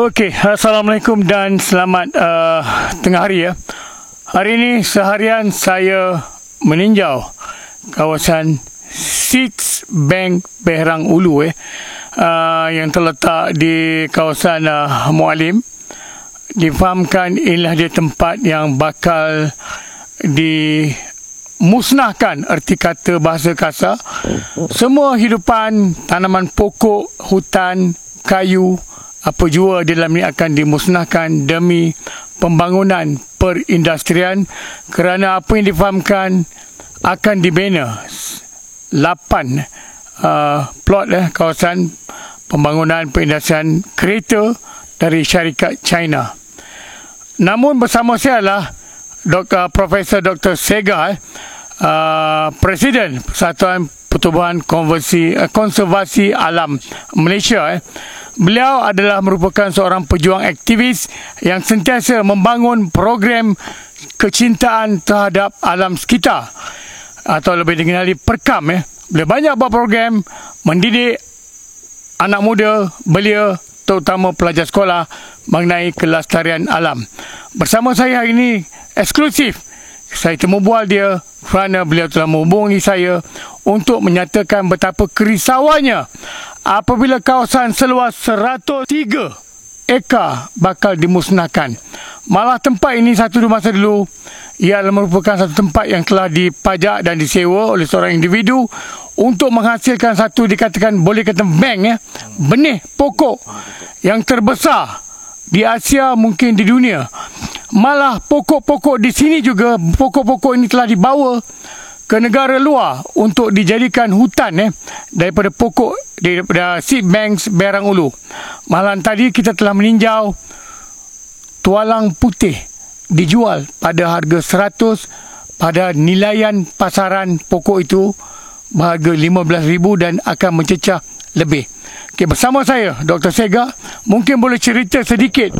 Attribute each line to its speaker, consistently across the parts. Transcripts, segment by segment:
Speaker 1: Okey, Assalamualaikum dan selamat tengah hari ya. Hari ini seharian saya meninjau kawasan Seeds Bank Berhang Ulu yang terletak di kawasan Mualim. Difahamkan inilah dia tempat yang bakal dimusnahkan, erti kata bahasa kasar, semua hidupan, tanaman pokok, hutan, kayu, apa jua di dalam ini akan dimusnahkan demi pembangunan perindustrian, kerana apa yang difahamkan akan dibina 8 plot kawasan pembangunan perindustrian kereta dari syarikat China. Namun bersama saya adalah Profesor Dr. Sega, Presiden Persatuan Pertubuhan Konservasi Alam Malaysia. Beliau adalah merupakan seorang pejuang aktivis yang sentiasa membangun program kecintaan terhadap alam sekitar, atau lebih dikenali PERKAM. Beliau banyak buat program mendidik anak muda belia, terutama pelajar sekolah, mengenai kelestarian alam. Bersama saya hari ini eksklusif, saya temu bual dia kerana beliau telah menghubungi saya untuk menyatakan betapa kerisauannya apabila kawasan seluas 103 ekar bakal dimusnahkan. Malah tempat ini satu masa dulu ia merupakan satu tempat yang telah dipajak dan disewa oleh seorang individu untuk menghasilkan satu, dikatakan boleh kata bank benih pokok yang terbesar di Asia, mungkin di dunia. Malah pokok-pokok di sini juga, pokok-pokok ini telah dibawa ke negara luar untuk dijadikan hutan daripada pokok, daripada Seed Bank Berhang Ulu. Malam tadi kita telah meninjau tualang putih dijual pada harga 100, pada nilaian pasaran pokok itu berharga RM15,000 dan akan mencecah lebih. Okay, bersama saya Dr. Sega, mungkin boleh cerita sedikit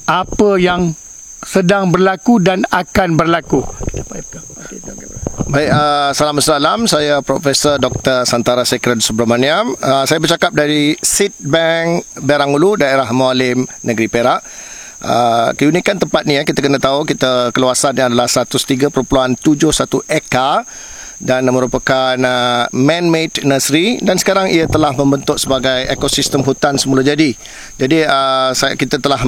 Speaker 1: apa yang sedang berlaku dan akan berlaku.
Speaker 2: Baik, salam salam. Saya Profesor Dr. Santara Sekren Subramaniam. Saya bercakap dari Seed Bank Berhang Ulu, daerah Mualim, Negeri Perak. Keunikan tempat ni kita kena tahu, kita keluasannya adalah 103.71 ekar dan merupakan man-made nursery, dan sekarang ia telah membentuk sebagai ekosistem hutan semula jadi. Jadi kita telah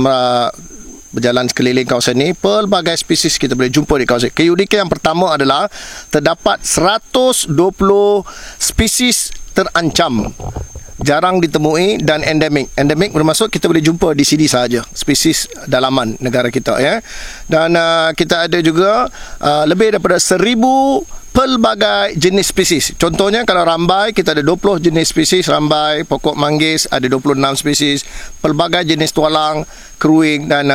Speaker 2: berjalan sekeliling kawasan ini, pelbagai spesies kita boleh jumpa di kawasan. Keunikan yang pertama adalah terdapat 120 spesies terancam, jarang ditemui, dan endemik. Endemik bermaksud kita boleh jumpa di sini sahaja, spesies dalaman negara kita Dan kita ada juga lebih daripada 1,000 pelbagai jenis spesies. Contohnya kalau rambai, kita ada 20 jenis spesies rambai. Pokok manggis ada 26 spesies. Pelbagai jenis tualang, keruing, dan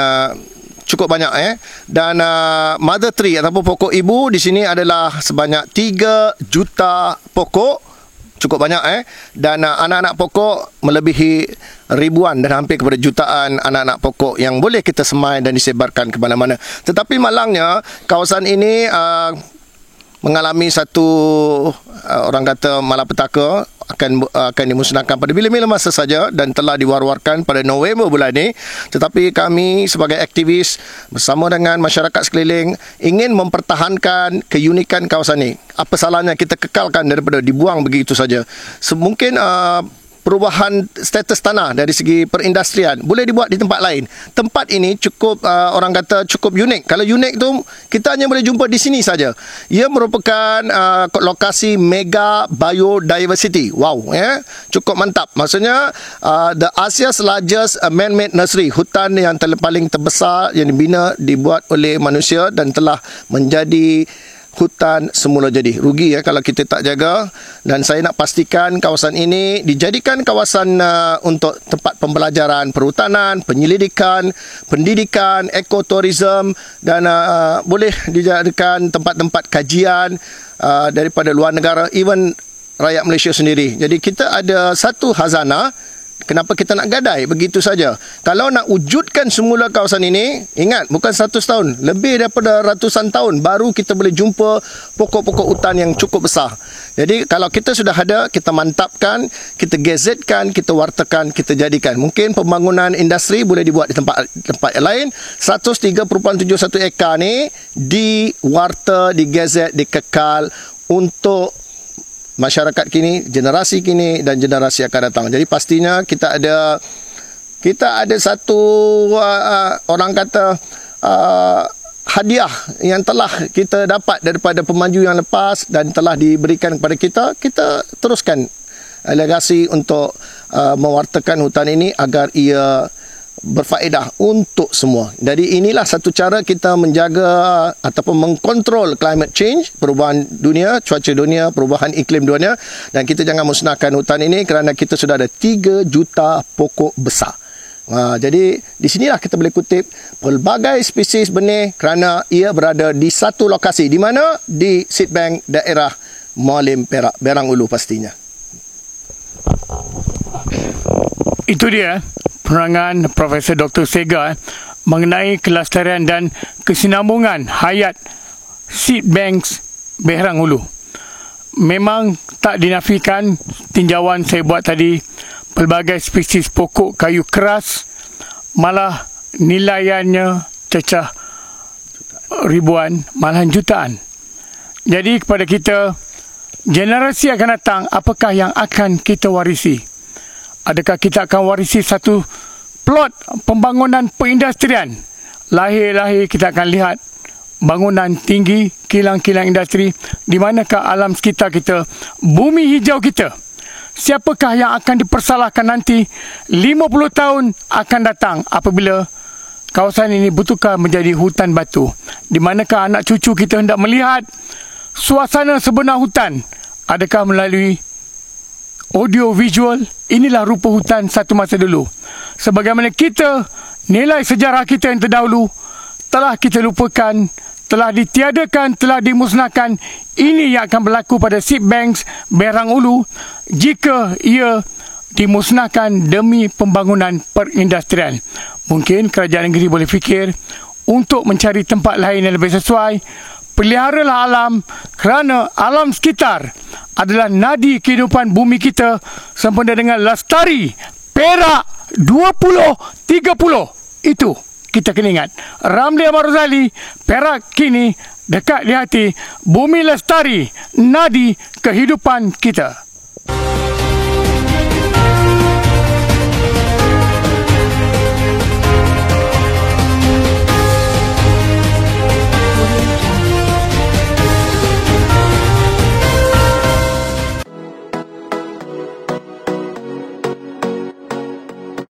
Speaker 2: cukup banyak Dan mother tree ataupun pokok ibu di sini adalah sebanyak 3 juta pokok. Cukup banyak Dan anak-anak pokok melebihi ribuan dan hampir kepada jutaan anak-anak pokok yang boleh kita semai dan disebarkan ke mana-mana. Tetapi malangnya kawasan ini mengalami satu orang kata malapetaka, akan dimusnahkan pada bila-bila masa saja dan telah diwar-warkan pada November bulan ini. Tetapi kami sebagai aktivis bersama dengan masyarakat sekeliling ingin mempertahankan keunikan kawasan ini. Apa salahnya kita kekalkan daripada dibuang begitu saja? Mungkin perubahan status tanah dari segi perindustrian boleh dibuat di tempat lain. Tempat ini cukup orang kata cukup unik. Kalau unik tu kita hanya boleh jumpa di sini saja. Ia merupakan lokasi mega biodiversity. Wow, cukup mantap. Maksudnya the Asia's largest man-made nursery, hutan yang paling terbesar yang dibuat oleh manusia dan telah menjadi hutan semula jadi. Rugi kalau kita tak jaga. Dan saya nak pastikan kawasan ini dijadikan kawasan untuk tempat pembelajaran perhutanan, penyelidikan, pendidikan, ekoturism, dan boleh dijadikan tempat-tempat kajian daripada luar negara, even rakyat Malaysia sendiri. Jadi kita ada satu khazanah Kenapa kita nak gadai begitu saja? Kalau nak wujudkan semula kawasan ini, ingat, bukan 100 tahun, lebih daripada ratusan tahun baru kita boleh jumpa pokok-pokok hutan yang cukup besar. Jadi kalau kita sudah ada, kita mantapkan, kita gazetkan, kita wartakan, kita jadikan. Mungkin pembangunan industri boleh dibuat di tempat yang lain. 103.71 ekar ni diwarta, digazet, dikekal untuk masyarakat kini, generasi kini dan generasi akan datang. Jadi pastinya kita ada satu orang kata hadiah yang telah kita dapat daripada pemaju yang lepas dan telah diberikan kepada kita. Kita teruskan legasi untuk mewartakan hutan ini agar ia berfaedah untuk semua. Jadi inilah satu cara kita menjaga ataupun mengkontrol climate change, perubahan dunia, cuaca dunia, perubahan iklim dunia, dan kita jangan musnahkan hutan ini kerana kita sudah ada 3 juta pokok besar. Jadi di sinilah kita boleh kutip pelbagai spesies benih kerana ia berada di satu lokasi. Di mana? Di Seed Bank daerah Mualim Perak, Berang Ulu pastinya.
Speaker 1: Itu dia penerangan Profesor Dr. Sega mengenai kelestarian dan kesinambungan hayat Seed Banks Berang Ulu. Memang tak dinafikan tinjauan saya buat tadi, pelbagai spesies pokok kayu keras malah nilaiannya cecah ribuan, malahan jutaan. Jadi kepada kita, generasi akan datang, apakah yang akan kita warisi? Adakah kita akan warisi satu plot pembangunan perindustrian? Lahir-lahir kita akan lihat bangunan tinggi, kilang-kilang industri. Di manakah alam sekitar kita, bumi hijau kita? Siapakah yang akan dipersalahkan nanti 50 tahun akan datang apabila kawasan ini betulkah menjadi hutan batu? Di manakah anak cucu kita hendak melihat suasana sebenar hutan? Adakah melalui audio visual? Inilah rupa hutan satu masa dulu. Sebagaimana kita, nilai sejarah kita yang terdahulu telah kita lupakan, telah ditiadakan, telah dimusnahkan. Ini yang akan berlaku pada Seed Banks Berang Ulu jika ia dimusnahkan demi pembangunan perindustrian. Mungkin kerajaan negeri boleh fikir untuk mencari tempat lain yang lebih sesuai. Peliharalah alam kerana alam sekitar adalah nadi kehidupan bumi kita sempena dengan lestari Perak 2030. Itu kita kena ingat. Ramli Ahmad Rozali, Perak kini dekat di hati, bumi lestari, nadi kehidupan kita.